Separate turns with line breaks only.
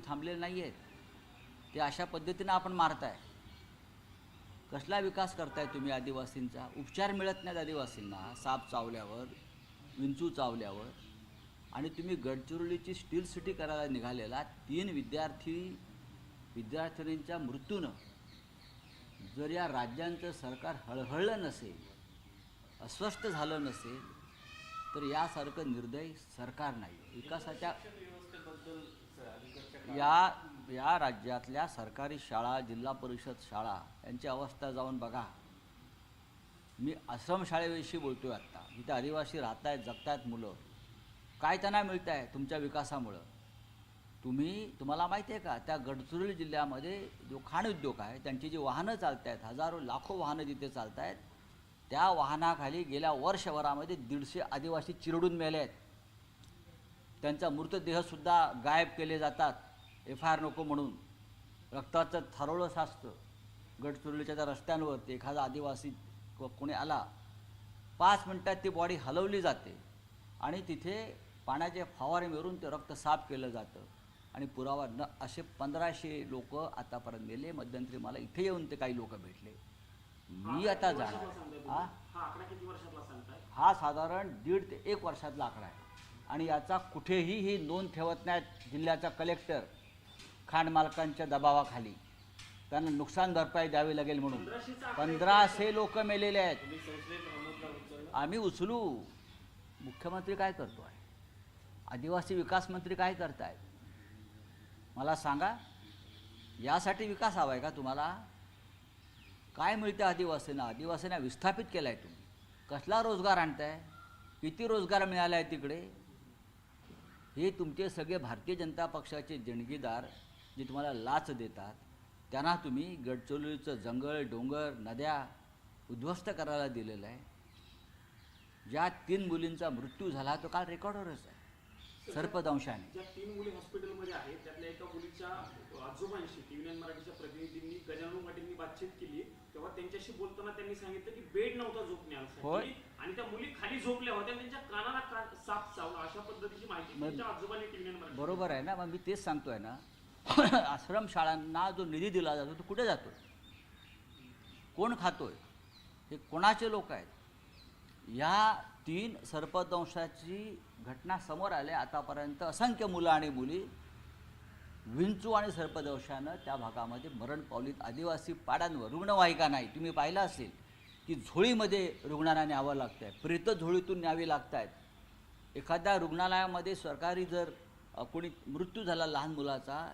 थांबलेले नाही आहेत. ते अशा पद्धतीनं आपण मारताय. कसला विकास करताय तुम्ही आदिवासींचा? उपचार मिळत नाहीत आदिवासींना साप चावल्यावर, विंचू चावल्यावर. आणि तुम्ही गडचिरोलीची स्टील सिटी करायला निघालेला 3 विद्यार्थिनींच्या मृत्यूनं जर या राज्यांचं सरकार हळहळलं नसेल, अस्वस्थ झालं नसेल, तर यासारखं निर्दयी सरकार नाही. विकासाच्या या राज्यातल्या सरकारी शाळा, जिल्हा परिषद शाळा यांची अवस्था जाऊन बघा. मी आश्रमशाळेविषयी बोलतोय आत्ता. जिथे आदिवासी राहत आहेत, जगत आहेत मुलं. काय त्यांना मिळत आहे तुमच्या विकासामुळं? तुम्हाला माहिती आहे का, त्या गडचिरोली जिल्ह्यामध्ये जो खाण उद्योग आहे, त्यांची जी वाहनं चालत आहेत, हजारो लाखो वाहनं जिथे चालत आहेत, त्या वाहनाखाली गेल्या वर्षभरामध्ये 150 आदिवासी चिरडून मेले आहेत. त्यांचा मृतदेहसुद्धा गायब केले जातात FIR नको म्हणून. रक्ताचं थारोळं साचतं गडचिरोलीच्या त्या रस्त्यांवरती. एखादा आदिवासी कोणी आला, 5 मिनटात ती बॉडी हलवली जाते आणि तिथे पाण्याचे फवारे मिळून ते रक्त साफ केलं जातं. आणि पुरावा न असे 1500 लोक आतापर्यंत गेले. मध्यंतरी मला इथे येऊन ते काही लोक भेटले. मी आता जाणार. हा साधारण 1.5 ते 1 वर्षातला आकडा आहे. आणि याचा कुठेही ही नोंद ठेवत नाहीत जिल्ह्याचा कलेक्टर, खाण मालकांच्या दबावाखाली. त्यांना नुकसान भरपाई द्यावी लागेल म्हणून. 1500 लोक मेलेले आहेत. आम्ही उचलू. मुख्यमंत्री काय करतो आहे? आदिवासी विकास मंत्री काय करतायत? मला सांगा. यासाठी विकास हवा आहे का तुम्हाला? काय मिळतं आदिवासींना? आदिवासींना विस्थापित केलं आहे तुम्ही. कसला रोजगार आणताय? किती रोजगार मिळाला आहे तिकडे? हे तुमचे सगळे भारतीय जनता पक्षाचे देणगीदार जे तुम्हाला लाच देतात, त्यांना तुम्ही गडचिरोलीचं जंगल, डोंगर, नद्या उद्ध्वस्त करायला दिलेलं आहे. ज्या 3 मुलींचा मृत्यू झाला तो काल रेकॉर्डवरच आहे, सर्पदंशाने.
ज्या 3 मुली हॉस्पिटलमध्ये आहेत, त्यातल्या एका मुलीच्या आजोबांशी TVN मराठीच्या प्रतिनिधींनी, गजानन पाटीलनी बातचीत केली. तेव्हा त्यांच्याशी बोलताना त्यांनी सांगितलं की बेड नव्हता झोपण्यासाठी आणि त्या मुली खाली झोपल्या होत्या, त्यांच्या कानाला साप चावला. अशा पद्धतीची माहिती त्यांच्या आजोबांनी TVN मराठी.
बरोबर आहे ना. मग मी तेच सांगतोय ना. आश्रमशाळांना जो निधी दिला जातो तो कुठे जातोय? कोण खातोय? हे कोणाचे लोक आहेत? या 3 सर्पदंशाची घटना समोर आल्या. आतापर्यंत असंख्य मुलं आणि मुली विंचू आणि सर्पदंशानं त्या भागामध्ये मरण पावलीत. आदिवासी पाड्यांवर रुग्णवाहिका नाही. तुम्ही पाहिलं असेल की झोळीमध्ये रुग्णांना न्यावं लागतं आहे, प्रेत झोळीतून न्यावी लागत आहेत. एखाद्या रुग्णालयामध्ये सरकारी जर कोणी मृत्यू झाला लहान मुलाचा,